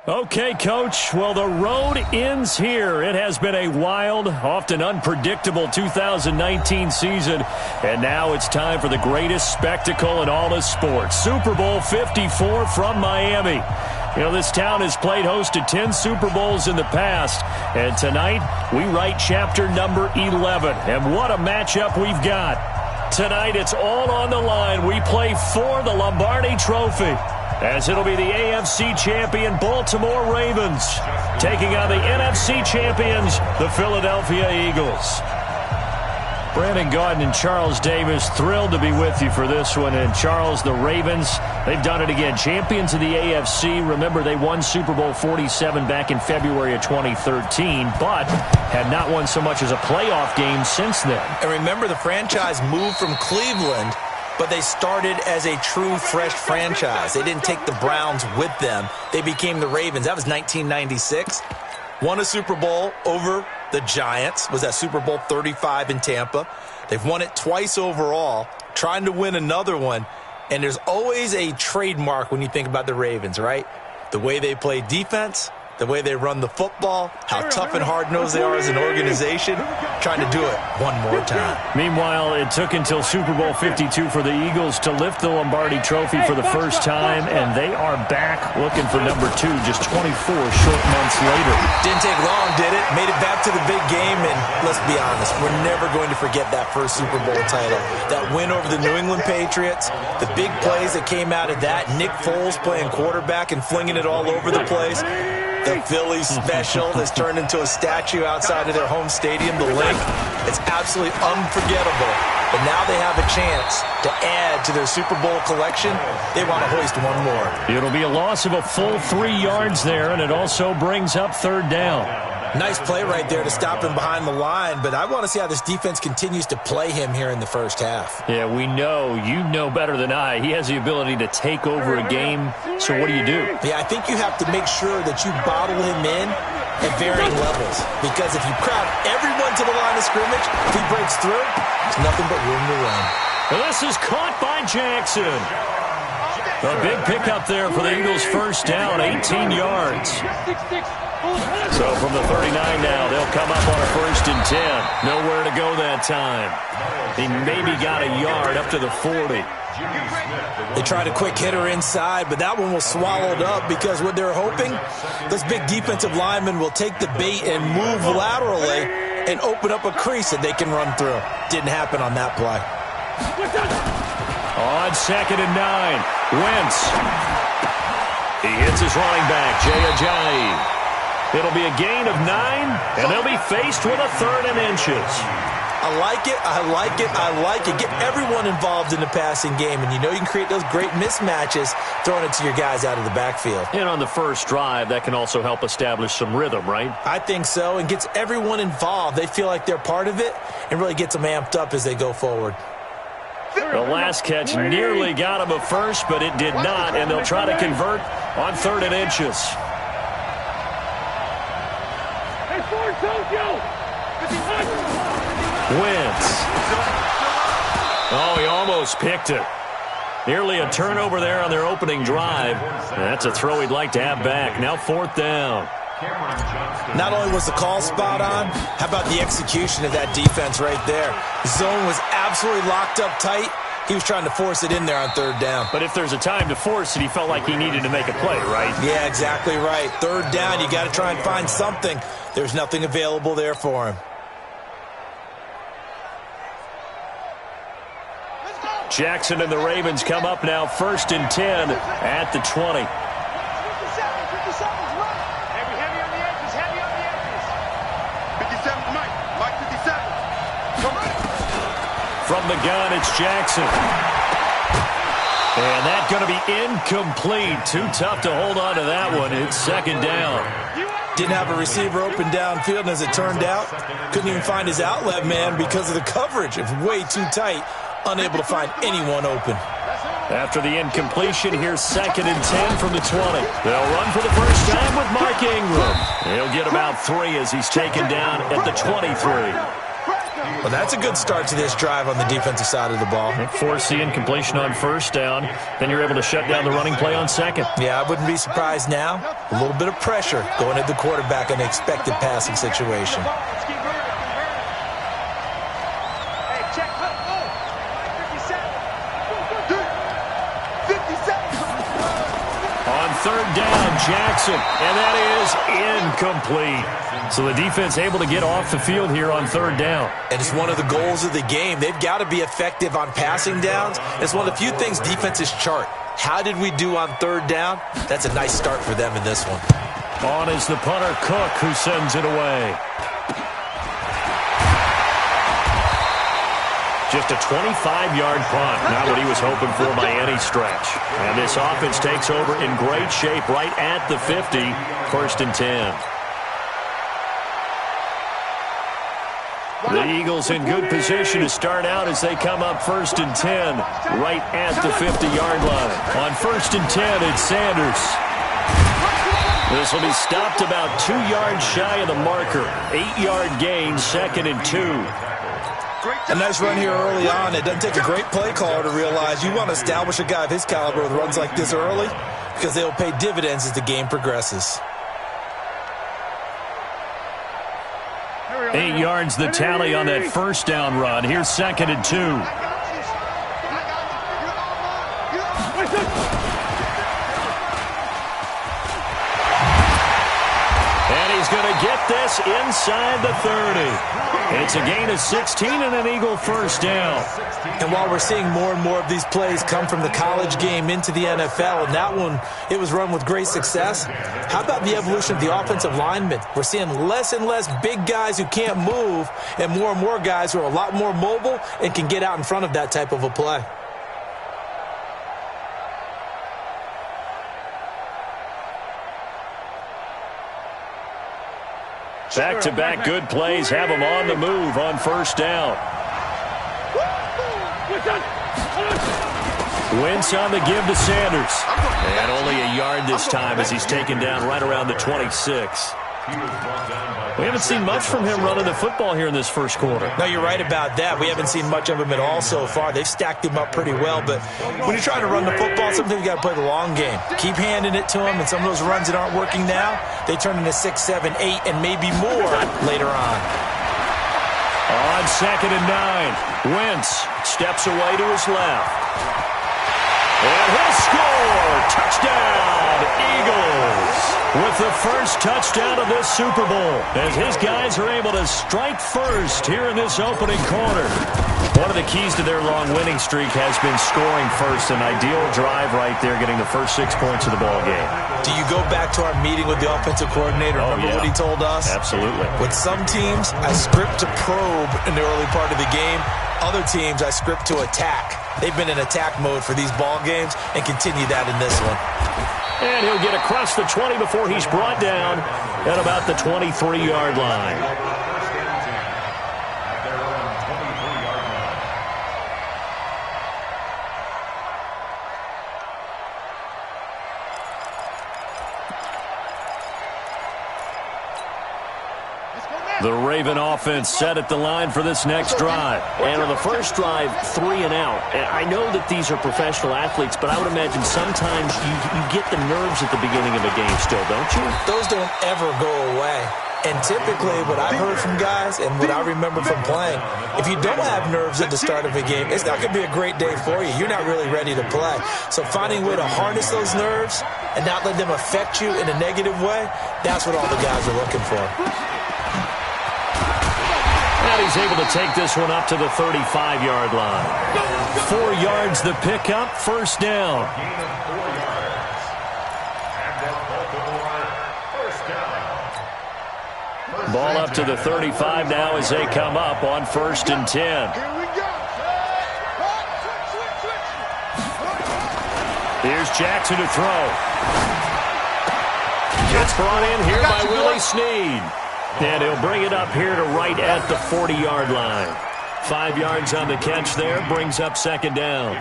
Okay, Coach. Well, the road ends here. It has been a wild, often unpredictable 2019 season. And now it's time for the greatest spectacle in all of sports. Super Bowl 54 from Miami. You know, this town has played host to 10 Super Bowls in the past. And tonight, we write chapter number 11. And what a matchup we've got. Tonight, it's all on the line. We play for the Lombardi Trophy, as it'll be the AFC champion Baltimore Ravens taking on the NFC champions, the Philadelphia Eagles. Brandon Gaudin and Charles Davis, thrilled to be with you for this one. And Charles, the Ravens, they've done it again. Champions of the AFC. Remember, they won Super Bowl 47 back in February of 2013, but had not won so much as a playoff game since then. And remember, the franchise moved from Cleveland, but they started as a true fresh franchise. They didn't take the Browns with them. They became the Ravens. That was 1996. Won a Super Bowl over the Giants. Was that Super Bowl 35 in Tampa. They've won it twice overall, trying to win another one. And there's always a trademark when you think about the Ravens, right? The way they play defense, the way they run the football, how tough and hard-nosed they are as an organization, trying to do it one more time. Meanwhile, it took until Super Bowl 52 for the Eagles to lift the Lombardi Trophy for the first time, and they are back looking for number 2 just 24 short months later. Didn't take long, did it? Made it back to the big game, and let's be honest, we're never going to forget that first Super Bowl title. That win over the New England Patriots, the big plays that came out of that, Nick Foles playing quarterback and flinging it all over the place. The Philly special that's turned into a statue outside of their home stadium, the Link. It's absolutely unforgettable. But now they have a chance to add to their Super Bowl collection. They want to hoist one more. It'll be a loss of a full 3 yards there, and it also brings up third down. Nice play right there to stop him behind the line, but I want to see how this defense continues to play him here in the first half. Yeah, we know. You know better than I. He has the ability to take over a game, so what do you do? Yeah, I think you have to make sure that you bottle him in at varying levels, because if you crowd everyone to the line of scrimmage, if he breaks through, there's nothing but room to run. Well, this is caught by Jackson. A big pickup there for the Eagles' first down, 18 yards. So from the 39 now, they'll come up on a 1st and 10. Nowhere to go that time. He maybe got a yard up to the 40. They tried a quick hitter inside, but that one was swallowed up because what they're hoping, those big defensive linemen will take the bait and move laterally and open up a crease that they can run through. Didn't happen on that play. On 2nd and 9, Wentz. He hits his running back, Jay Ajayi. It'll be a gain of 9, and they'll be faced with a 3rd and inches. I like it, I like it, I like it. Get everyone involved in the passing game, and you know you can create those great mismatches throwing it to your guys out of the backfield. And on the first drive, that can also help establish some rhythm, right? I think so, and gets everyone involved. They feel like they're part of it and really gets them amped up as they go forward. The last catch nearly got him a first, but it did not, and they'll try to convert on 3rd and inches. Wentz. Oh, he almost picked it. Nearly a turnover there on their opening drive. That's a throw he'd like to have back. Now 4th down. Not only was the call spot on, how about the execution of that defense right there? The zone was absolutely locked up tight. He was trying to force it in there on 3rd down. But if there's a time to force it, he felt like he needed to make a play, right? Yeah, exactly right. 3rd down, you got to try and find something. There's nothing available there for him. Jackson and the Ravens come up now 1st and 10 at the 20. From the gun, it's Jackson. And that's going to be incomplete. Too tough to hold on to that one. It's 2nd down. Didn't have a receiver open downfield, and as it turned out, couldn't even find his outlet man because of the coverage. It was way too tight. Unable to find anyone open. After the incompletion, here's 2nd and 10 from the 20. They'll run for the first time with Mark Ingram. He'll get about 3 as he's taken down at the 23. Well, that's a good start to this drive on the defensive side of the ball. Force the incompletion on first down. Then you're able to shut down the running play on second. Yeah, I wouldn't be surprised now. A little bit of pressure going at the quarterback in an expected passing situation. On third down, Jackson, and that is incomplete. So the defense able to get off the field here on third down. And it's one of the goals of the game. They've got to be effective on passing downs. It's one of the few things defenses chart. How did we do on third down? That's a nice start for them in this one. On is the punter, Cook, who sends it away. Just a 25-yard punt, not what he was hoping for by any stretch. And this offense takes over in great shape right at the 50, 1st and 10. The Eagles in good position to start out as they come up 1st and 10, right at the 50-yard line. On 1st and 10, it's Sanders. This will be stopped about 2 yards shy of the marker. 8-yard gain, 2nd and 2. A nice run here early on. It doesn't take a great play caller to realize you want to establish a guy of his caliber with runs like this early because they'll pay dividends as the game progresses. 8 yards the tally on that first down run. Here's 2nd and 2. And he's going to get this inside the 30. It's a gain of 16 and an Eagle first down. And while we're seeing more and more of these plays come from the college game into the NFL, and that one, it was run with great success, how about the evolution of the offensive linemen? We're seeing less and less big guys who can't move and more guys who are a lot more mobile and can get out in front of that type of a play. Back-to-back good plays have them on the move on first down. Wentz on the give to Sanders. And only a yard this time as he's taken down right around the 26. We haven't seen much from him running the football here in this first quarter. No, you're right about that. We haven't seen much of him at all so far. They've stacked him up pretty well, but when you're trying to run the football, sometimes you got to play the long game. Keep handing it to him, and some of those runs that aren't working now, they turn into 6, 7, 8, and maybe more later on. On 2nd and 9, Wentz steps away to his left. And he'll score! Touchdown, Eagles! With the first touchdown of this Super Bowl, as his guys are able to strike first here in this opening quarter. One of the keys to their long winning streak has been scoring first. An ideal drive right there, getting the first 6 points of the ball game. Do you go back to our meeting with the offensive coordinator? Remember what he told us? Absolutely. With some teams, I script to probe in the early part of the game. Other teams, I script to attack. They've been in attack mode for these ball games and continue that in this one. And he'll get across the 20 before he's brought down at about the 23-yard line. The Raven offense set at the line for this next drive. And on the first drive, 3 and out. And I know that these are professional athletes, but I would imagine sometimes you get the nerves at the beginning of a game still, don't you? Those don't ever go away. And typically what I've heard from guys and what I remember from playing, if you don't have nerves at the start of a game, it's not going to be a great day for you. You're not really ready to play. So finding a way to harness those nerves and not let them affect you in a negative way, that's what all the guys are looking for. And he's able to take this one up to the 35-yard line. 4 yards the pickup, first down. Ball up to the 35 now as they come up on 1st and 10. Here's Jackson to throw. Gets brought in here by Willie Snead. And he'll bring it up here to right at the 40-yard line. 5 yards on the catch there, brings up 2nd down.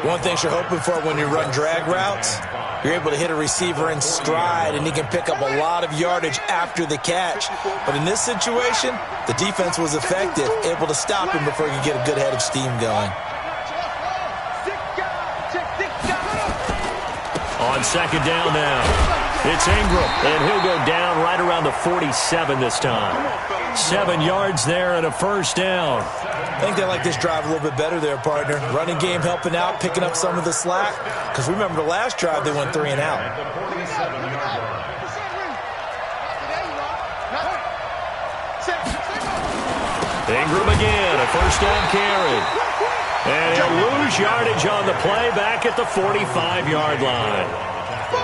One thing you're hoping for when you run drag routes, You're able to hit a receiver in stride, and he can pick up a lot of yardage after the catch. But in this situation, the defense was effective, able to stop him before he could get a good head of steam going. On second down now, it's Ingram, and he'll go down right around the 47 this time. 7 yards there and a first down. I think they like this drive a little bit better there, partner. Running game helping out, picking up some of the slack. Because remember the last drive, they went 3 and out. Ingram again, a first down carry. And he'll lose yardage on the play back at the 45-yard line.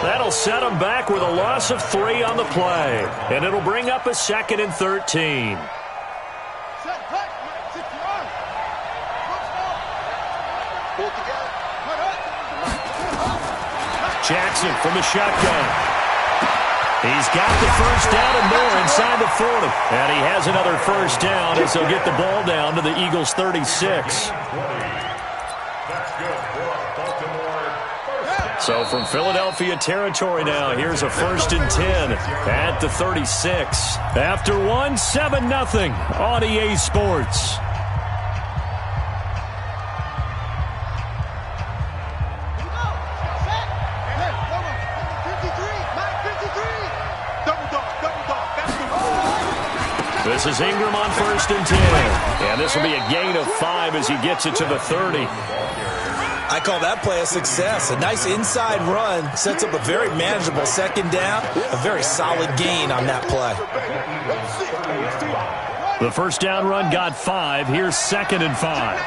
That'll set him back with a loss of 3 on the play. And it'll bring up a 2nd and 13. Jackson from the shotgun. He's got the first down and more inside the 40. And he has another first down as he'll get the ball down to the Eagles' 36. So from Philadelphia territory now, here's a 1st and 10 at the 36. After one, 7-0 on EA Sports. This is Ingram on 1st and 10. And this will be a gain of 5 as he gets it to the 30. I call that play a success. A nice inside run sets up a very manageable 2nd down. A very solid gain on that play. The first down run got 5. Here's 2nd and 5.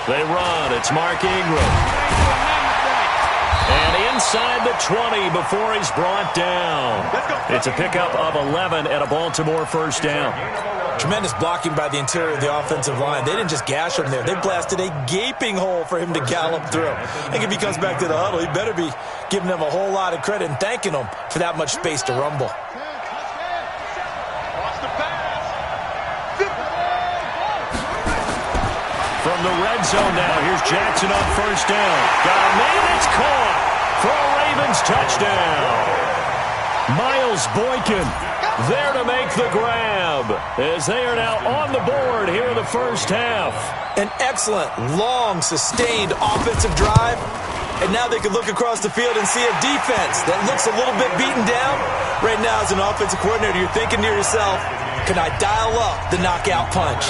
They run. It's Mark Ingram. And inside the 20 before he's brought down. It's a pickup of 11 and a Baltimore first down. Tremendous blocking by the interior of the offensive line. They didn't just gash him there. They blasted a gaping hole for him to gallop through. I think if he comes back to the huddle, he better be giving them a whole lot of credit and thanking them for that much space to rumble. From the red zone now, here's Jackson on first down. Got a man, it's caught for a Ravens touchdown. Miles Boykin there to make the grab as they are now on the board here in the first half. An excellent, long, sustained offensive drive. And now they can look across the field and see a defense that looks a little bit beaten down. Right now, as an offensive coordinator, you're thinking to yourself, can I dial up the knockout punch?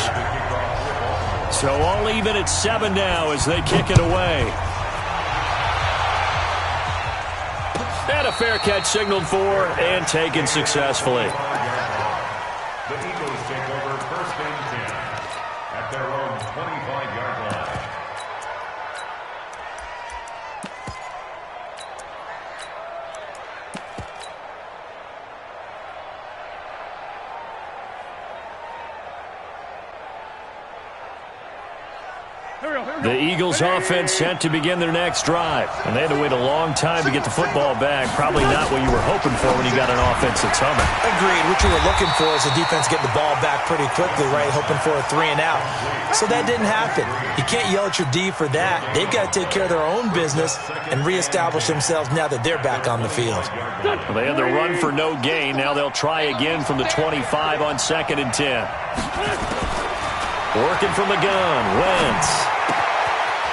So all even at 7 now as they kick it away. And a fair catch signaled for and taken successfully. The Eagles take over 1st and 10 at their own 25-yard line. The Eagles offense set to begin their next drive. And they had to wait a long time to get the football back. Probably not what you were hoping for when you got an offense that's humming. Agreed. What you were looking for is the defense getting the ball back pretty quickly, right? Hoping for a 3 and out. So that didn't happen. You can't yell at your D for that. They've got to take care of their own business and reestablish themselves now that they're back on the field. Well, they had the run for no gain. Now they'll try again from the 25 on 2nd and 10. Working from the gun. Wentz.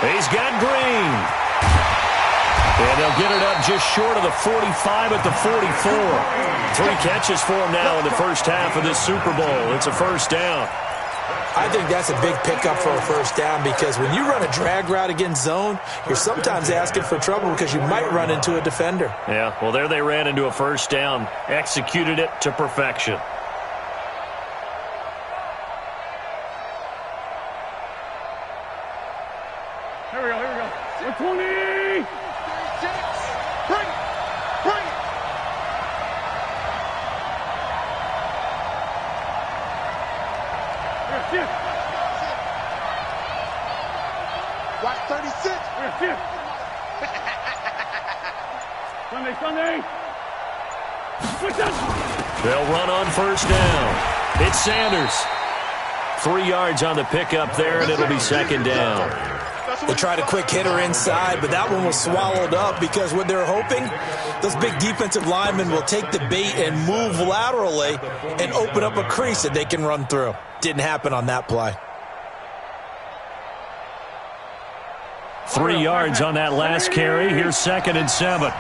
He's got Green. And they'll get it up just short of the 45 at the 44. 3 catches for him now in the first half of this Super Bowl. It's a first down. I think that's a big pickup for a first down because when you run a drag route against zone, you're sometimes asking for trouble because you might run into a defender. Yeah, well, there they ran into a first down. Executed it to perfection. Here we go. 120! Bring it! Watch 36! Sunday! Switch up! They'll run on first down. It's Sanders. 3 yards on the pickup there, and it'll be second down. They tried a quick hitter inside, but that one was swallowed up because what they're hoping, those big defensive linemen will take the bait and move laterally and open up a crease that they can run through. Didn't happen on that play. 3 yards on that last carry. Here's 2nd and 7.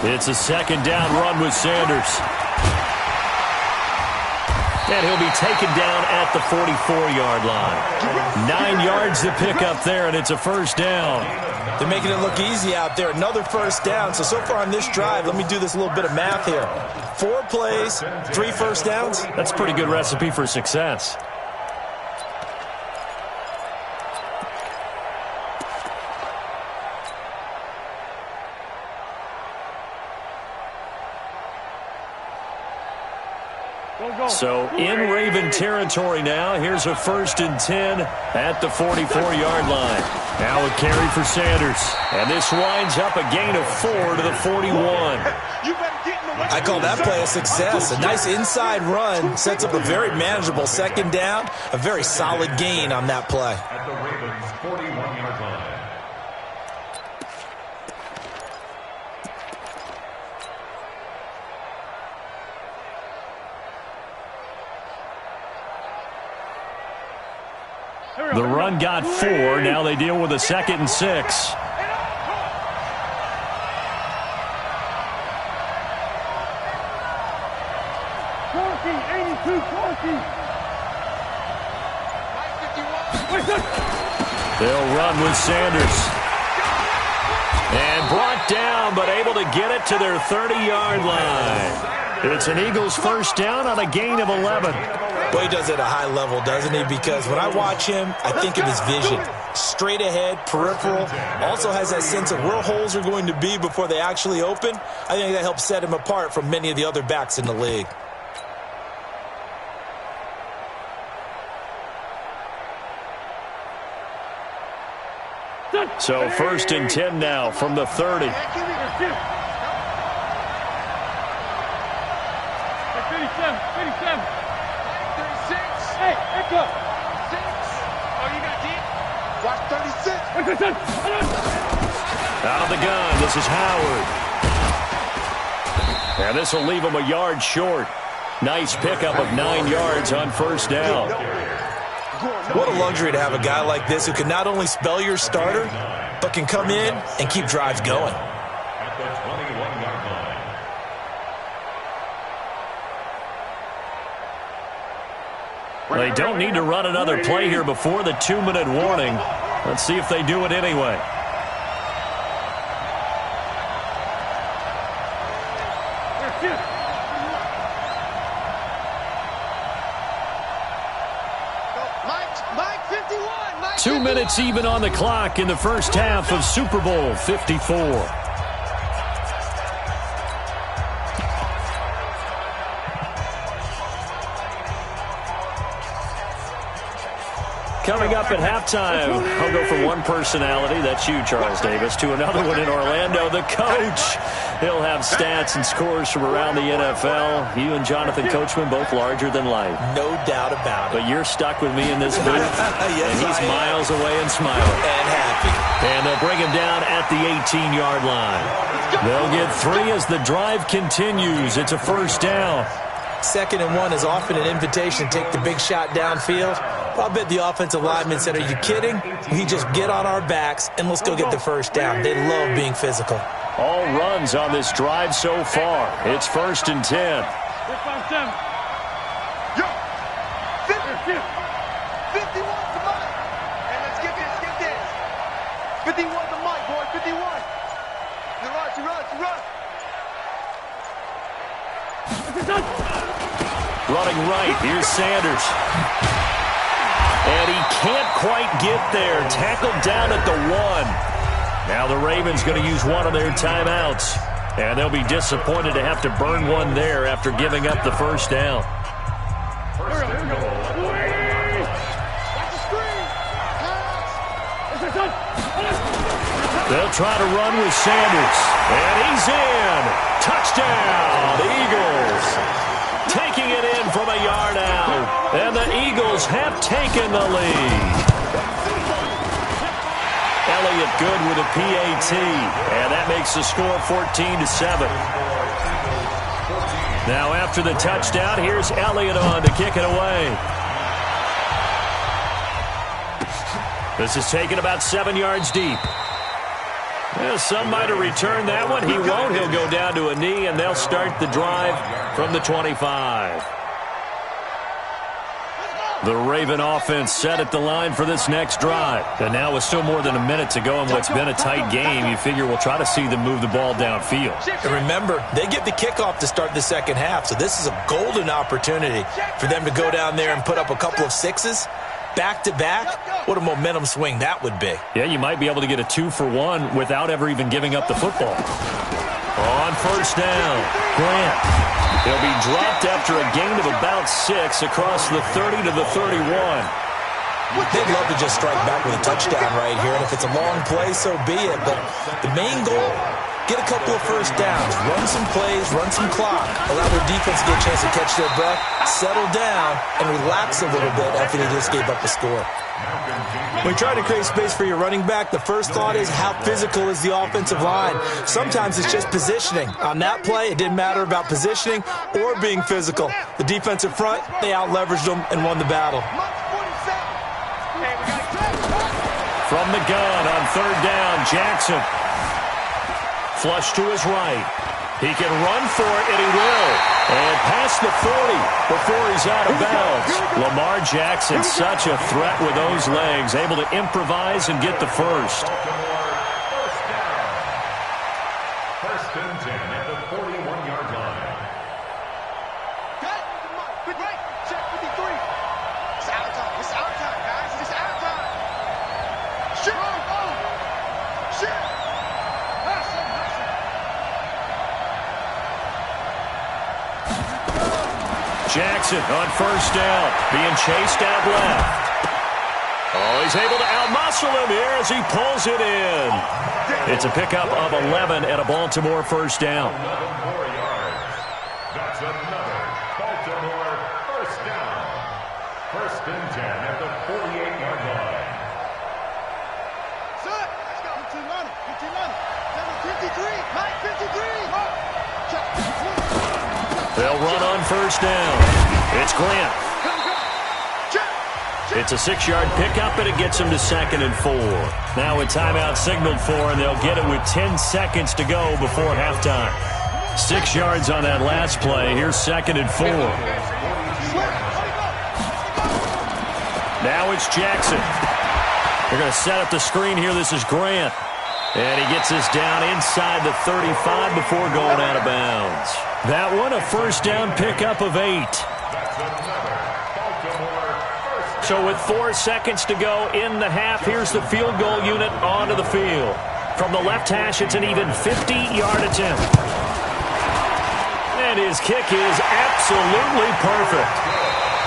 It's a second down run with Sanders. And he'll be taken down at the 44-yard line. 9 yards to pick up there, and it's a first down. They're making it look easy out there. Another first down. So far on this drive, let me do this little bit of math here. 4 plays, 3 first downs. That's a pretty good recipe for success. So in Raven territory now. Here's a 1st and 10 at the 44-yard line. Now a carry for Sanders. And this winds up a gain of 4 to the 41. I call that play a success. A nice inside run sets up a very manageable second down. A very solid gain on that play. At the Ravens' 41-yard line. The run got 4. Now they deal with a 2nd and 6. They'll run with Sanders. And brought down, but able to get it to their 30-yard line. It's an Eagles first down on a gain of 11. Well, he does it at a high level, doesn't he? Because when I watch him, I think of his vision. Straight ahead, peripheral. Also has that sense of where holes are going to be before they actually open. I think that helps set him apart from many of the other backs in the league. So 1st and 10 now from the 30. 57, 57. 36. Hey, back up. 6. Oh, you got deep? Watch 36. Out of the gun, this is Howard. And this will leave him a yard short. Nice pickup of 9 yards on first down. What a luxury to have a guy like this who can not only spell your starter, but can come in and keep drives going. At the 21-yard line. They don't need to run another play here before the 2-minute warning. Let's see if they do it anyway. Mike 51. 2 minutes even on the clock in the first half of Super Bowl 54. Coming up at halftime, I'll go from one personality, that's you, Charles Davis, to another one in Orlando, the coach. He'll have stats and scores from around the NFL. You and Jonathan Coachman, both larger than life. No doubt about it. But you're stuck with me in this booth, Yes, and he's I am. miles away and smiling. And happy. And they'll bring him down at the 18-yard line. They'll get 3 as the drive continues. It's a first down. 2nd and 1 is often an invitation to take the big shot downfield. But I bet the offensive lineman said, are you kidding? We just get on our backs and let's go get the first down. They love being physical. All runs on this drive so far. It's 1st and 10. Yo, 50. 51 to Mike. And let's get this. 51 to Mike, boy. 51. You run. Running right, here's Sanders. And he can't quite get there. Tackled down at the 1. Now the Ravens going to use one of their timeouts. And they'll be disappointed to have to burn one there after giving up the first down. First and goal. Watch the screen. They'll try to run with Sanders. And he's in. Touchdown, Eagles. Taking it in from a yard out. And the Eagles have taken the lead. Elliott good with a PAT. And that makes the score 14-7. Now after the touchdown, here's Elliott on to kick it away. This is taken about 7 yards deep. Well, some might have returned that one. He won't. He'll go down to a knee, and they'll start the drive from the 25. The Raven offense set at the line for this next drive. And now with still more than a minute to go in what's been a tight game, you figure we'll try to see them move the ball downfield. And remember, they get the kickoff to start the second half, so this is a golden opportunity for them to go down there and put up a couple of sixes. Back-to-back, what a momentum swing that would be. Yeah, you might be able to get a 2-for-1 without ever even giving up the football. On first down, Grant. He'll be dropped after a gain of about 6 across the 30 to the 31. They'd love to just strike back with a touchdown right here, and if it's a long play, so be it. But the main goal, get a couple of first downs, run some plays, run some clock, allow their defense to get a chance to catch their breath, settle down, and relax a little bit after they just gave up a score. When you try to create space for your running back, the first thought is how physical is the offensive line. Sometimes it's just positioning. On that play, it didn't matter about positioning or being physical. The defensive front, they out-leveraged them and won the battle. From the gun on third down, Jackson. Flush to his right. He can run for it, and he will. And past the 40 before he's out of bounds. Lamar Jackson, such a threat with those legs, able to improvise and get the first. First and 10 at the 41-yard line. Good right. Check 53. It's our time. It's our time, guys. It's our time. Shit. Shit. Jackson on first down, being chased out left. Oh, he's able to outmuscle him here as he pulls it in. It's a pickup of 11 at a Baltimore first down. Another 4 yards. That's another Baltimore first down. First and 10 at the 48-yard line. Set. Let's go. 15 money. 15 money. Number 53. Mike 53. They'll run on first down. It's Grant. It's a 6-yard pickup, and it gets him to 2nd and 4. Now a timeout signaled for, and they'll get it with 10 seconds to go before halftime. 6 yards on that last play. Here's 2nd and 4. Now it's Jackson. They're going to set up the screen here. This is Grant. And he gets this down inside the 35 before going out of bounds. That one, a first down pickup of 8. So with 4 seconds to go in the half, here's the field goal unit onto the field. From the left hash, it's an even 50-yard attempt. And his kick is absolutely perfect.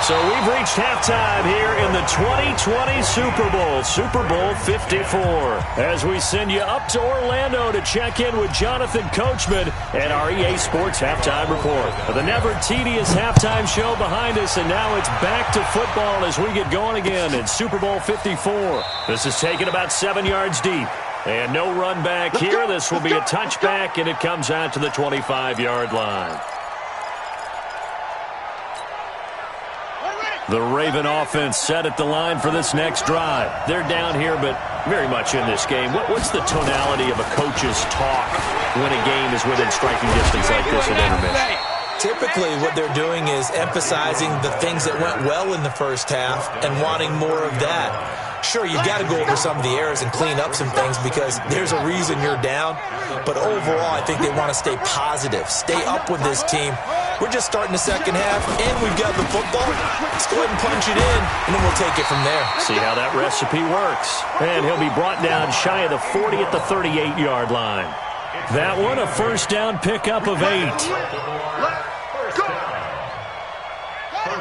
So we've reached halftime here in the 2020 Super Bowl, Super Bowl 54. As we send you up to Orlando to check in with Jonathan Coachman and our EA Sports Halftime Report. The never-tedious halftime show behind us, and now it's back to football as we get going again in Super Bowl 54. This is taken about 7 yards deep. And no run back here. This will be a touchback, and it comes out to the 25-yard line. The Raven offense set at the line for this next drive. They're down here, but very much in this game. What's the tonality of a coach's talk when a game is within striking distance like this at intermission? Typically, what they're doing is emphasizing the things that went well in the first half and wanting more of that. Sure, you got to go over some of the errors and clean up some things because there's a reason you're down. But overall, I think they want to stay positive, stay up with this team. We're just starting the second half, and we've got the football. Let's go ahead and punch it in, and then we'll take it from there. See how that recipe works. And he'll be brought down shy of the 40 at the 38-yard line. That one, a first down pickup of 8.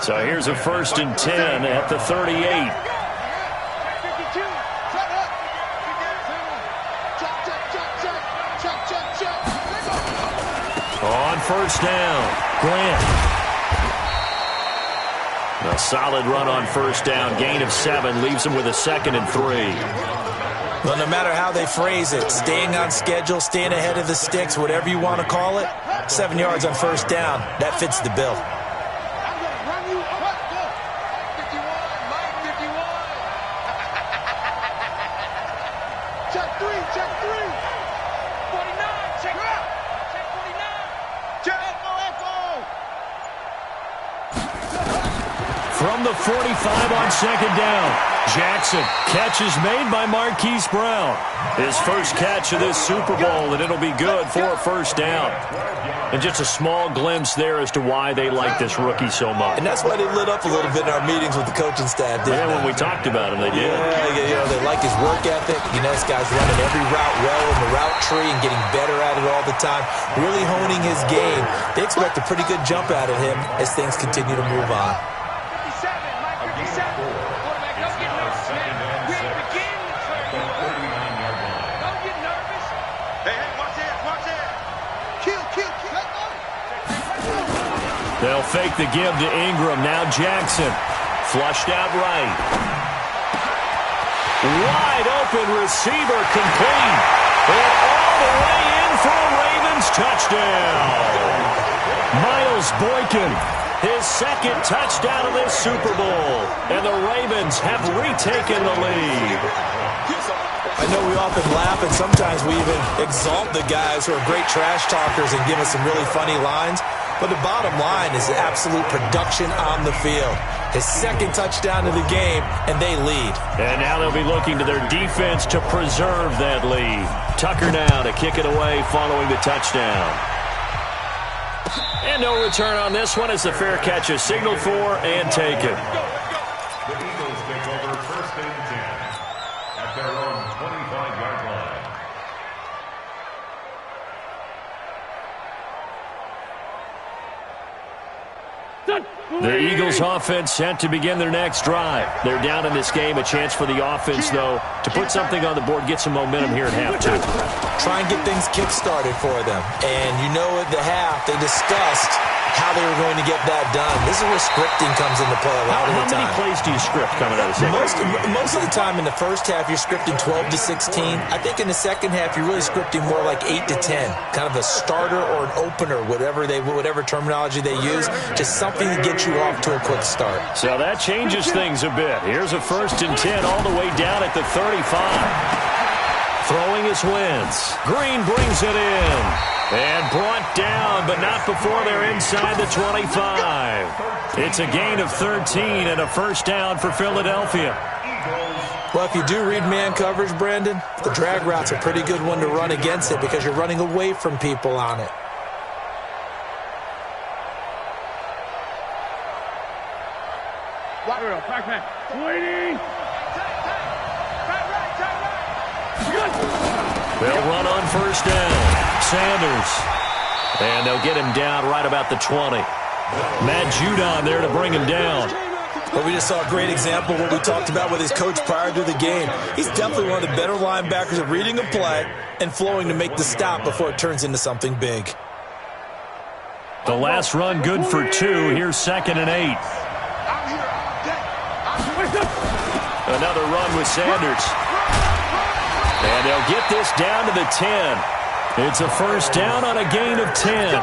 So here's a 1st and 10 at the 38. On first down, Grant. A solid run on first down. Gain of 7 leaves him with a 2nd and 3. Well, no matter how they phrase it, staying on schedule, staying ahead of the sticks, whatever you want to call it, 7 yards on first down, that fits the bill. Check 3, check 3. 49, check out. Check 49. Check echo. From the 45 on second down. Jackson, catch is made by Marquise Brown. His first catch of this Super Bowl, and it'll be good for a first down. And just a small glimpse there as to why they like this rookie so much. And that's why they lit up a little bit in our meetings with the coaching staff, didn't they? When we talked about him, they did. Yeah, they like his work ethic. This guy's running every route well in the route tree and getting better at it all the time, really honing his game. They expect a pretty good jump out of him as things continue to move on. 57, Mike 57. Quarterback, don't get nervous, man. We ain't beginning the train. Don't get nervous. Hey, watch this, watch this. Kill. They'll fake the give to Ingram. Now Jackson. Flushed out right. Wide open receiver complete. And all the way in for a Ravens touchdown. Miles Boykin, his 2nd touchdown of this Super Bowl. And the Ravens have retaken the lead. I know we often laugh and sometimes we even exalt the guys who are great trash talkers and give us some really funny lines. But the bottom line is absolute production on the field. His 2nd touchdown of the game, and they lead. And now they'll be looking to their defense to preserve that lead. Tucker now to kick it away following the touchdown. And no return on this one as the fair catch is signaled for and taken. The Eagles take over 1st and 10 at their own 25-yard line. The Eagles offense set to begin their next drive. They're down in this game. A chance for the offense, though, to put something on the board, get some momentum here at half 2. Try and get things kick-started for them. And you know at the half, they discussed how they were going to get that done. This is where scripting comes into play a lot of the time. How many plays do you script coming out of the second? Most of the time in the first half, you're scripting 12 to 16. I think in the second half, you're really scripting more like 8 to 10. Kind of a starter or an opener, whatever terminology they use. Just something to get you off to a quick start. So that changes things a bit. Here's a 1st and 10 all the way down at the 35. Throwing his Wentz. Green brings it in. And brought down, but not before they're inside the 25. It's a gain of 13 and a first down for Philadelphia. Well, if you do read man coverage, Brandon, the drag route's a pretty good one to run against it because you're running away from people on it. Waiting. They'll run on first down. Sanders. And they'll get him down right about the 20. Matt Judon there to bring him down. But we just saw a great example of what we talked about with his coach prior to the game. He's definitely one of the better linebackers at reading a play and flowing to make the stop before it turns into something big. The last run good for 2. Here's 2nd and 8. Another run with Sanders. And they'll get this down to the 10. It's a first down on a gain of 10.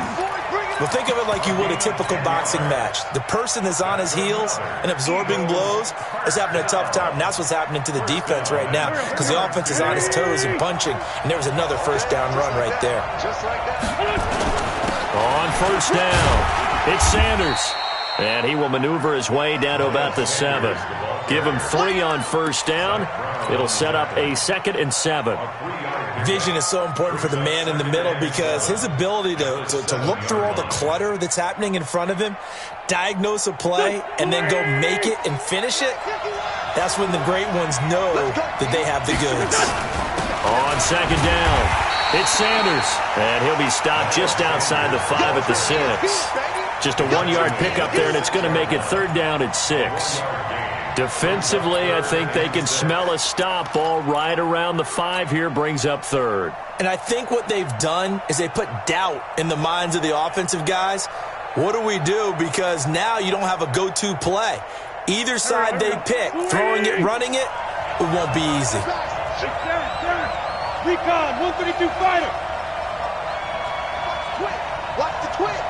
Well, think of it like you would a typical boxing match. The person that's on his heels and absorbing blows is having a tough time. And that's what's happening to the defense right now because the offense is on his toes and punching. And there was another first down run right there. On first down, it's Sanders. And he will maneuver his way down to about the 7. Give him 3 on first down. It'll set up a 2nd and 7. Vision is so important for the man in the middle because his ability to look through all the clutter that's happening in front of him, diagnose a play, and then go make it and finish it, that's when the great ones know that they have the goods. On second down, it's Sanders. And he'll be stopped just outside the 5 at the 6. Just a 1-yard pickup there, and it's going to make it 3rd down at 6. Defensively, I think they can smell a stop. Ball right around the 5 here, brings up third. And I think what they've done is they put doubt in the minds of the offensive guys. What do we do? Because now you don't have a go-to play. Either side they pick, throwing it, running it, it won't be easy. Recon, 132 fighter. Watch the twist.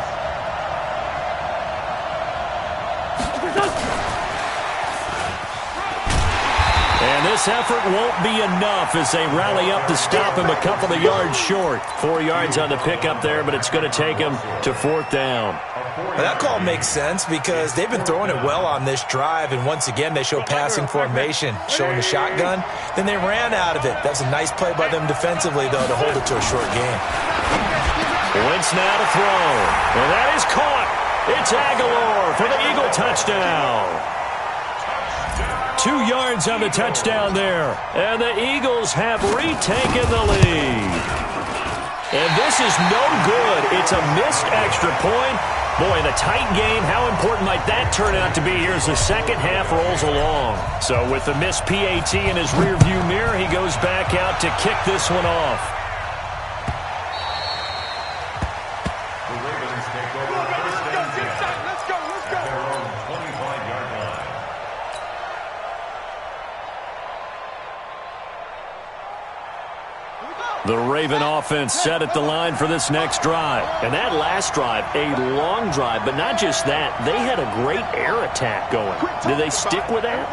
And this effort won't be enough as they rally up to stop him a couple of yards short. 4 yards on the pickup there, but it's going to take him to 4th down. Well, that call makes sense because they've been throwing it well on this drive, and once again they show passing formation, showing the shotgun. Then they ran out of it. That's a nice play by them defensively, though, to hold it to a short game. Wentz now to throw, and that is caught. It's Aguilar for the Eagle touchdown. 2 yards on the touchdown there, and the Eagles have retaken the lead. And this is no good. It's a missed extra point. Boy, in a tight game, how important might that turn out to be here as the second half rolls along? So with the missed PAT in his rearview mirror, he goes back out to kick this one off. The Ravens take over first and 10 at their own 25-yard line. The Raven offense set at the line for this next drive. And that last drive, a long drive, but not just that. They had a great air attack going. Did they stick with that?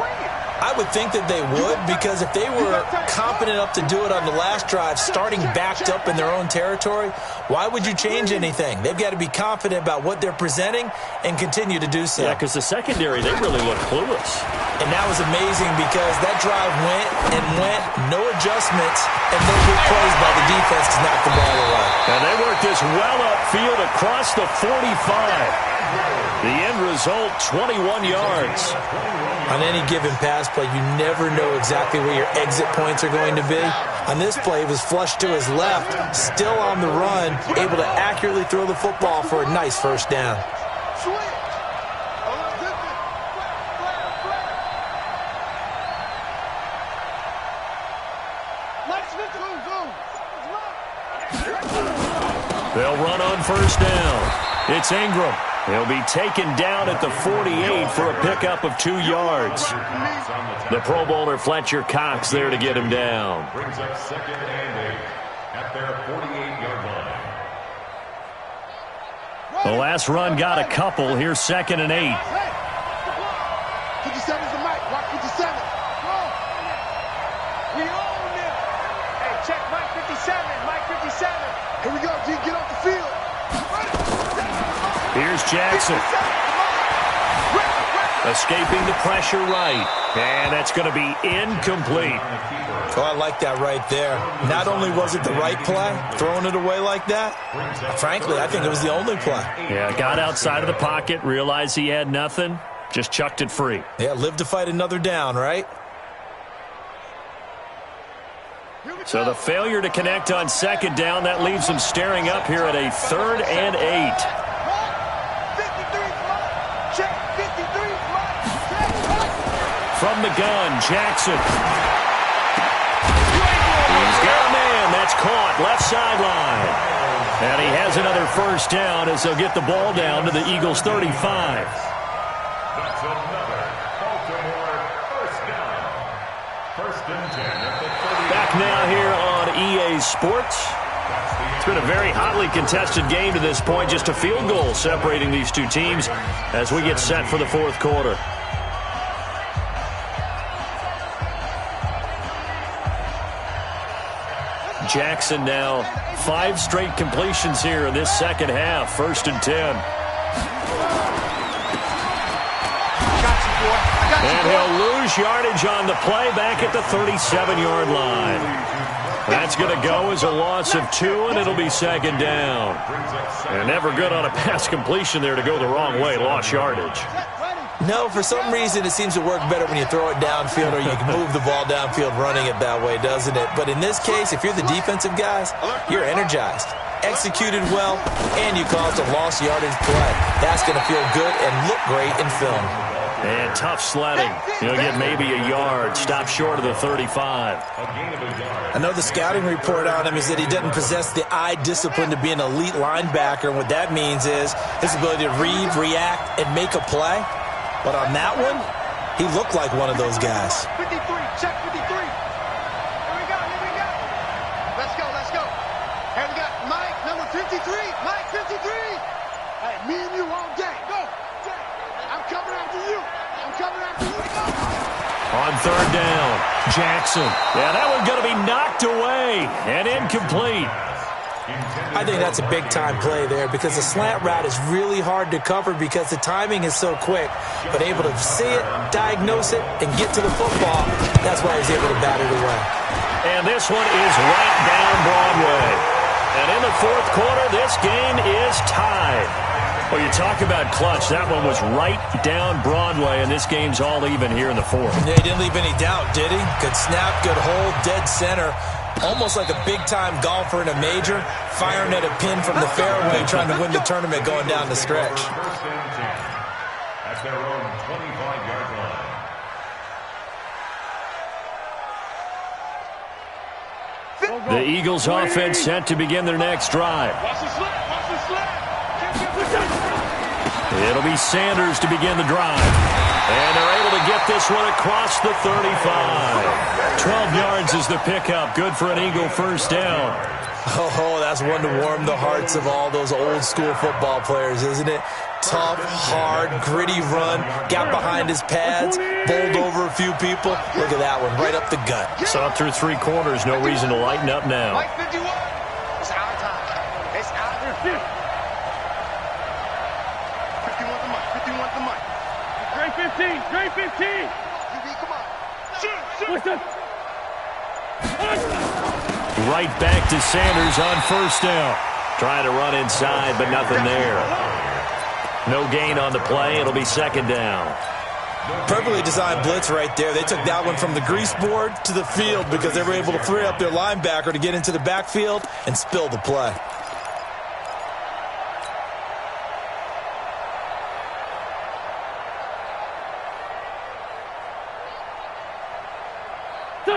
I would think that they would, because if they were competent enough to do it on the last drive, starting backed up in their own territory, why would you change anything? They've got to be confident about what they're presenting and continue to do so. Yeah, because the secondary, they really look clueless. And that was amazing because that drive went and went, no adjustments, and no big plays by the defense to knock the ball away. And they worked this well upfield across the 45. The end result, 21 yards. On any given pass play, you never know exactly where your exit points are going to be. On this play, it was flushed to his left, still on the run, able to accurately throw the football for a nice first down. They'll run on first down. It's Ingram. He'll be taken down at the 48 for a pickup of 2 yards. The Pro Bowler Fletcher Cox there to get him down. Brings up 2nd and 8 at their 48-yard line. The last run got a couple. Here's 2nd and 8. 57's the mic. Watch 57. We own them. Hey, check Mike 57. Mike 57. Here we go, G. Get off the field. Here's Jackson. Escaping the pressure right. And that's going to be incomplete. Oh, I like that right there. Not only was it the right play, throwing it away like that, frankly, I think it was the only play. Yeah, got outside of the pocket, realized he had nothing, just chucked it free. Yeah, live to fight another down, right? So the failure to connect on 2nd down, that leaves him staring up here at a 3rd and 8. From the gun, Jackson. He's got a man. That's caught. Left sideline. And he has another first down as they'll get the ball down to the Eagles' 35. That's another Baltimore first down. 1st and 10 at the 30. Back now here on EA Sports. It's been a very hotly contested game to this point. Just a field goal separating these two teams as we get set for the 4th quarter. Jackson now 5 straight completions here in this second half. 1st and 10. And he'll lose yardage on the play back at the 37-yard line. That's going to go as a loss of 2, and it'll be 2nd down. And never good on a pass completion there to go the wrong way. Lost yardage. No, for some reason it seems to work better when you throw it downfield or you can move the ball downfield running it that way, doesn't it? But in this case, if you're the defensive guys, you're energized, executed well, and you caused a lost yardage play. That's going to feel good and look great in film. And tough sledding. He'll get maybe a yard. Stop short of the 35. I know the scouting report on him is that he doesn't possess the eye discipline to be an elite linebacker. And what that means is his ability to read, react, and make a play. But on that one, he looked like one of those guys. 53, check 53. Here we go. Let's go. Here we got Mike, number 53. Mike, 53. Hey, me and you all day. Go. I'm coming after you. Go. On third down, Jackson. Yeah, that one's going to be knocked away and incomplete. I think that's a big-time play there because the slant route is really hard to cover because the timing is so quick. But able to see it, diagnose it, and get to the football, that's why he's able to bat it away. And this one is right down Broadway. And in the fourth quarter, this game is tied. Well, you talk about clutch. That one was right down Broadway, and this game's all even here in the fourth. Yeah, he didn't leave any doubt, did he? Good snap, good hold, dead center. Almost like a big-time golfer in a major, firing at a pin from the fairway, trying to win the tournament going down the stretch. First and 10 at their own 25-yard line. The Eagles offense set to begin their next drive. Watch the slip. It'll be Sanders to begin the drive. And they're able to get this one across the 35. 12 yards is the pickup. Good for an Eagle first down. Oh, that's one to warm the hearts of all those old-school football players, isn't it? Tough, hard, gritty run. Got behind his pads, bowled over a few people. Look at that one, right up the gut. Saw through three quarters. No reason to lighten up now. Mike 51. It's our time. It's our 50. 51 to Mike. Great 15. Great 15. Come on. Shoot. Right back to Sanders on first down. Trying to run inside, but nothing there. No gain on the play. It'll be second down. Perfectly designed blitz right there. They took that one from the grease board to the field because they were able to free up their linebacker to get into the backfield and spill the play.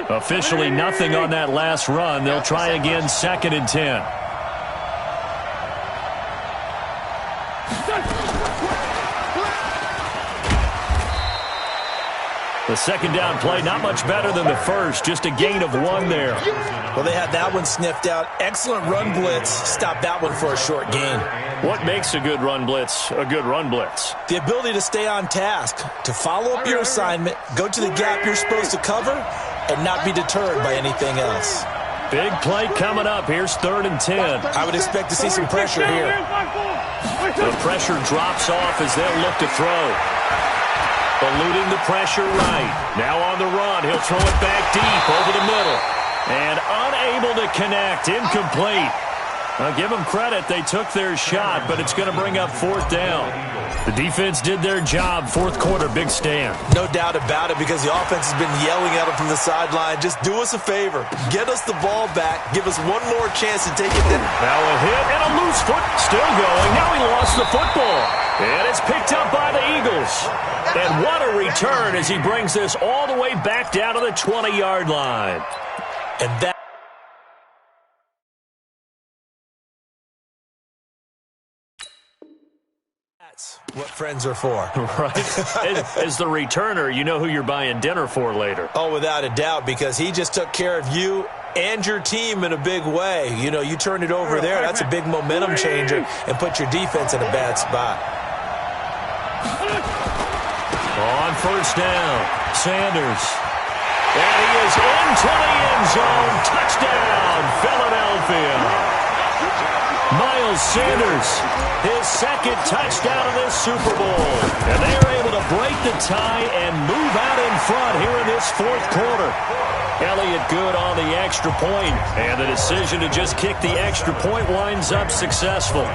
Officially nothing on that last run. They'll try again, second and 10. The second down play, not much better than the first. Just a gain of one there. Well, they had that one sniffed out. Excellent run blitz. Stopped that one for a short gain. What makes a good run blitz a good run blitz? The ability to stay on task, to follow up your assignment, go to the gap you're supposed to cover, and not be deterred by anything else. Big play coming up. Here's third and 10. I would expect to see some pressure here. The pressure drops off as they'll look to throw. Eluding the pressure right. Now on the run. He'll throw it back deep over the middle. And unable to connect. Incomplete. I'll give them credit. They took their shot, but it's going to bring up fourth down. The defense did their job. Fourth quarter, big stand. No doubt about it because the offense has been yelling at them from the sideline. Just do us a favor. Get us the ball back. Give us one more chance to take it down. Now a hit and a loose foot. Still going. Now he lost the football. And it's picked up by the Eagles. And what a return as he brings this all the way back down to the 20-yard line. And that That's what friends are for. Right. As the returner, you know who you're buying dinner for later. Oh, without a doubt, because he just took care of you and your team in a big way. You know, you turn it over there, that's a big momentum changer, and put your defense in a bad spot. On first down, Sanders. And he is into the end zone. Touchdown, Philadelphia. Miles Sanders, his second touchdown of this Super Bowl. And they are able to break the tie and move out in front here in this fourth quarter. Elliott good on the extra point, and the decision to just kick the extra point winds up successful.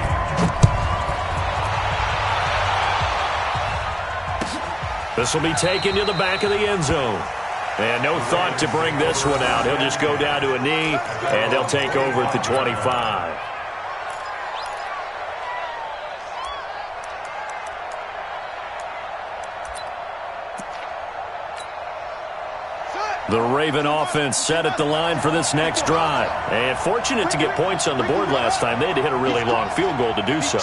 This will be taken to the back of the end zone. And no thought to bring this one out. He'll just go down to a knee, and they'll take over at the 25. The Raven offense set at the line for this next drive. And fortunate to get points on the board last time. They had to hit a really long field goal to do so.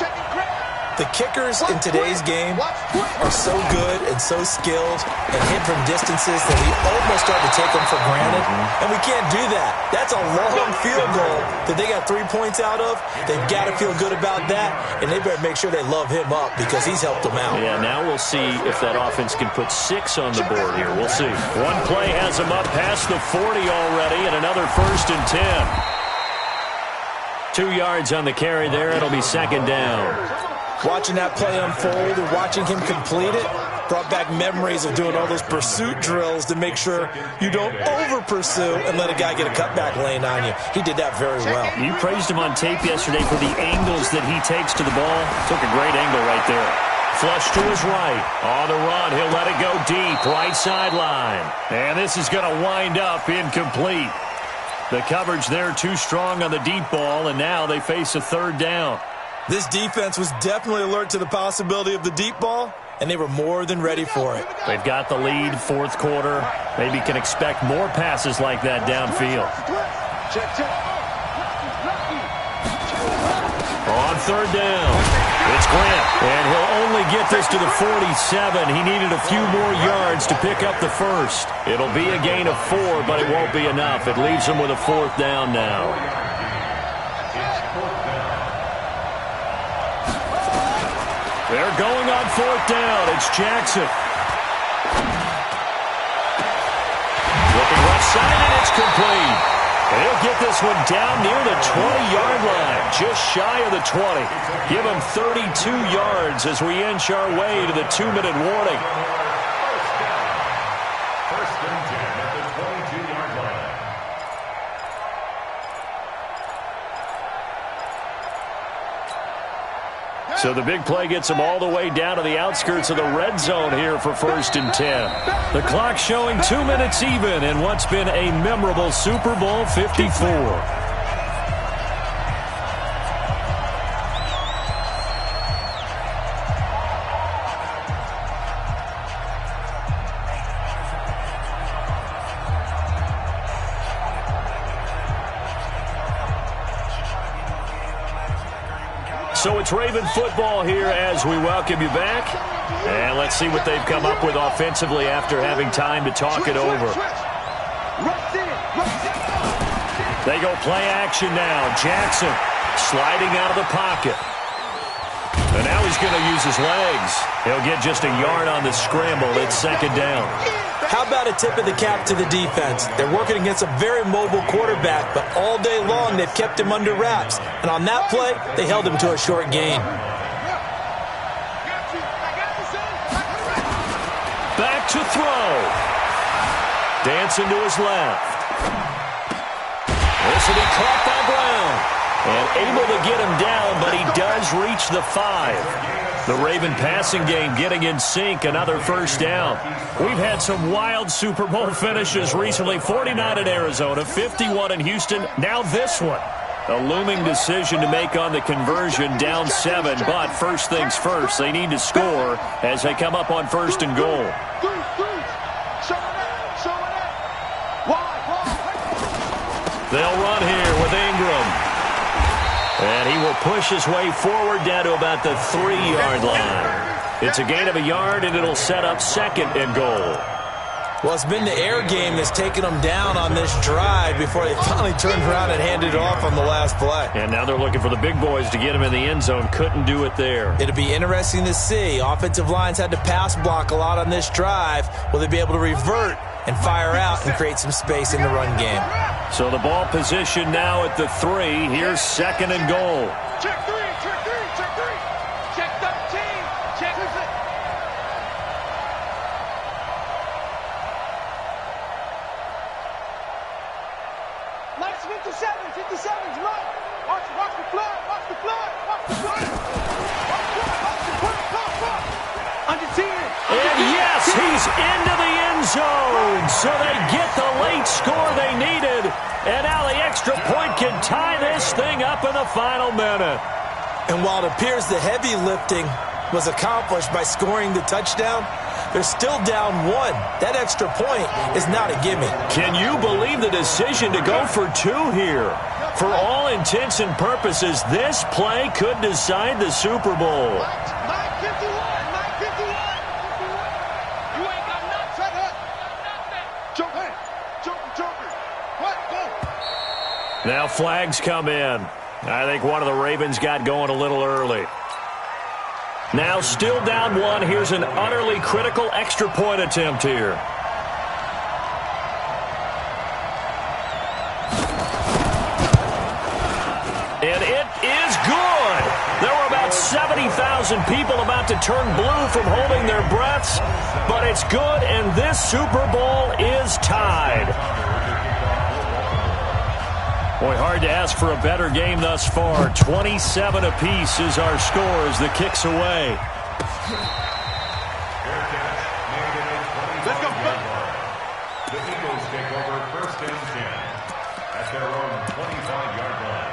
The kickers in today's game are so good and so skilled and hit from distances that we almost start to take them for granted. And we can't do that. That's a long field goal that they got 3 points out of. They've got to feel good about that, and they better make sure they love him up because he's helped them out. Yeah, now we'll see if that offense can put 6 on the board here. We'll see. One play has them up past the 40 already, and another 1st and 10. 2 yards on the carry there. It'll be 2nd down. Watching that play unfold and watching him complete it brought back memories of doing all those pursuit drills to make sure you don't over-pursue and let a guy get a cutback lane on you. He did that very well. You praised him on tape yesterday for the angles that he takes to the ball. Took a great angle right there. Flush to his right. On the run, he'll let it go deep. Right sideline. And this is going to wind up incomplete. The coverage there too strong on the deep ball, and now they face a 3rd down. This defense was definitely alert to the possibility of the deep ball, and they were more than ready for it. They've got the lead, 4th quarter. Maybe can expect more passes like that downfield. On 3rd down, it's Grant, and he'll only get this to the 47. He needed a few more yards to pick up the 1st. It'll be a gain of 4, but it won't be enough. It leaves him with a 4th down now. They're going on 4th down. It's Jackson. Looking left side, and it's complete. And he'll get this one down near the 20-yard line, just shy of the 20. Give him 32 yards as we inch our way to the 2-minute warning. First and 10 at the 22-yard line. So the big play gets them all the way down to the outskirts of the red zone here for 1st and 10. The clock showing 2 minutes even in what's been a memorable Super Bowl 54. So it's Raven football here as we welcome you back. And let's see what they've come up with offensively after having time to talk it over. They go play action now. Jackson sliding out of the pocket. And now he's going to use his legs. He'll get just a yard on the scramble. It's 2nd down. How about a tip of the cap to the defense? They're working against a very mobile quarterback, but all day long they've kept him under wraps. And on that play, they held him to a short gain. Back to throw. Dancing to his left. This will be caught by Brown. And able to get him down, but he does reach the 5. The Raven passing game getting in sync, another 1st down. We've had some wild Super Bowl finishes recently. 49 in Arizona, 51 in Houston, now this one. A looming decision to make on the conversion, down 7, but first things first, they need to score as they come up on 1st and goal. They'll run here with Ingram. And he will push his way forward down to about the 3-yard line. It's a gain of a yard, and it'll set up 2nd and goal. Well, it's been the air game that's taken them down on this drive before they finally turned around and handed it off on the last play. And now they're looking for the big boys to get him in the end zone. Couldn't do it there. It'll be interesting to see. Offensive lines had to pass block a lot on this drive. Will they be able to revert and fire out and create some space in the run game? So the ball position now at the 3. Here's 2nd and goal. Check 3, check 3, check 3. Check 13, check 3. Nice 57, 57's right. Watch the flood, watch the flood, watch the flood. Watch the flood, come. Under 10. And yes, he's into the end zone. So they get the late score they needed. And now the extra point can tie this thing up in the final minute. And while it appears the heavy lifting was accomplished by scoring the touchdown, They're still down 1. That extra point is not a gimme. Can you believe the decision to go for 2 here? For all intents and purposes, this play could decide the Super Bowl. Mike 51, Mike 51. You ain't got nothing. Shut up. Jump, hey. Jumper. What? Go. Now flags come in. I think one of the Ravens got going a little early. Now still down 1. Here's an utterly critical extra point attempt here. And it is good. There were about 70,000 people about to turn blue from holding their breaths, but it's good, and this Super Bowl is tied. Boy, hard to ask for a better game thus far. 27 apiece is our score as the kick's away. Let's go. The Eagles take over 1st and 10 at their own 25-yard line.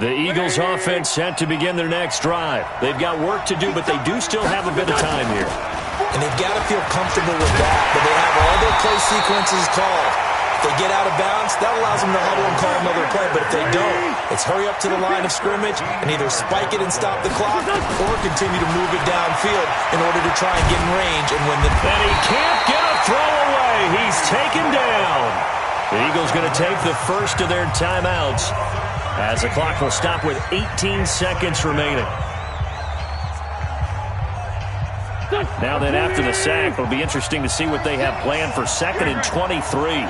The Eagles offense set to begin their next drive. They've got work to do, but they do still have a bit of time here. And they've got to feel comfortable with that, but they have all their play sequences called. If they get out of bounds, that allows them to huddle and call another play, but if they don't, it's hurry up to the line of scrimmage and either spike it and stop the clock or continue to move it downfield in order to try and get in range and win the... And he can't get a throw away. He's taken down. The Eagles going to take the first of their timeouts as the clock will stop with 18 seconds remaining. Now then, after the sack, it'll be interesting to see what they have planned for 2nd and 23.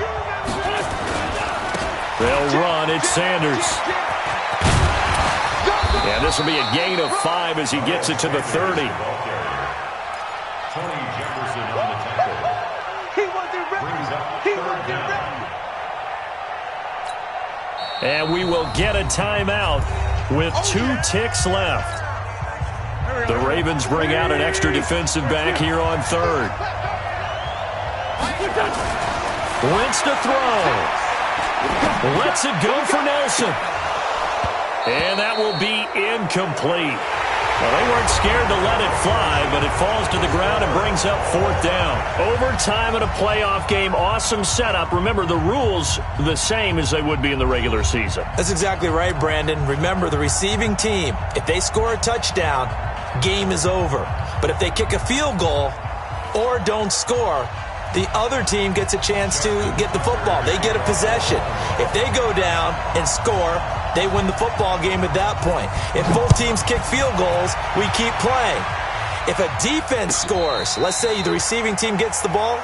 They'll run. It's Sanders. And this will be a gain of 5 as he gets it to the 30. Tony Jefferson on the tackle. He wasn't ready. Brings up He 3rd wasn't down. ready. And we will get a timeout with 2 ticks left. The Ravens bring out an extra defensive back here on 3rd. Wentz to throw. Lets it go for Nelson. And that will be incomplete. Well, they weren't scared to let it fly, but it falls to the ground and brings up 4th down. Overtime in a playoff game, awesome setup. Remember, the rules the same as they would be in the regular season. That's exactly right, Brandon. Remember, the receiving team, if they score a touchdown, game is over. But if they kick a field goal or don't score, the other team gets a chance to get the football. They get a possession. If they go down and score, they win the football game at that point. If both teams kick field goals, we keep playing. If a defense scores, let's say the receiving team gets the ball,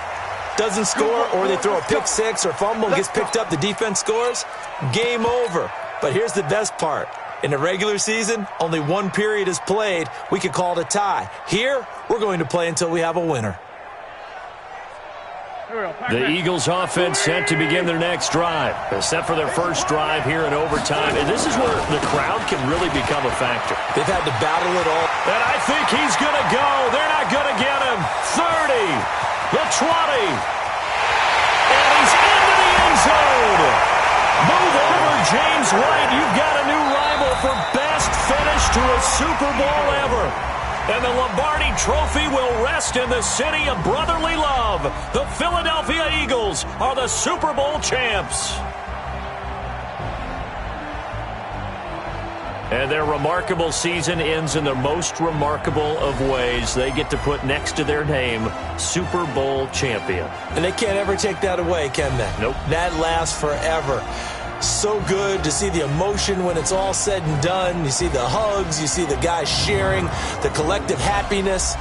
doesn't score, or they throw a pick six or fumble, gets picked up, the defense scores, game over. But here's the best part. In the regular season, only 1 period is played. We could call it a tie. Here, we're going to play until we have a winner. The Eagles offense set to begin their next drive. They're set for their first drive here in overtime. And this is where the crowd can really become a factor. They've had to battle it all. And I think he's going to go. They're not going to get him. 30, the 20. And he's into the end zone. Move over, James White. You've got a new rival for best finish to a Super Bowl ever. And the Lombardi Trophy will rest in the city of brotherly love. The Philadelphia Eagles are the Super Bowl champs. And their remarkable season ends in the most remarkable of ways. They get to put next to their name, Super Bowl champion. And they can't ever take that away, can they? Nope. That lasts forever. So good to see the emotion when it's all said and done. You see the hugs, you see the guys sharing, the collective happiness.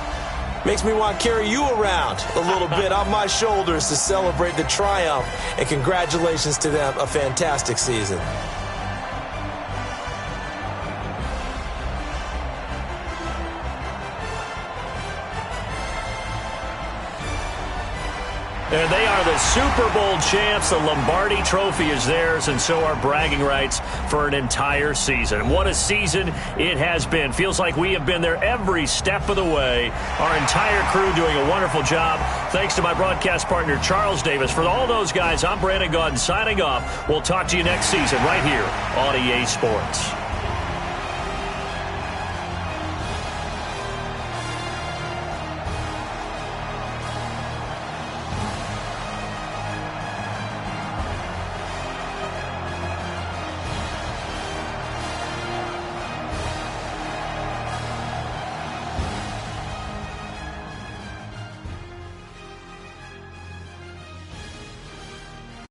Makes me want to carry you around a little bit on my shoulders to celebrate the triumph. And congratulations to them, a fantastic season. And they are the Super Bowl champs. The Lombardi Trophy is theirs, and so are bragging rights for an entire season. What a season it has been. Feels like we have been there every step of the way. Our entire crew doing a wonderful job. Thanks to my broadcast partner, Charles Davis. For all those guys, I'm Brandon Gaudin signing off. We'll talk to you next season right here on EA Sports.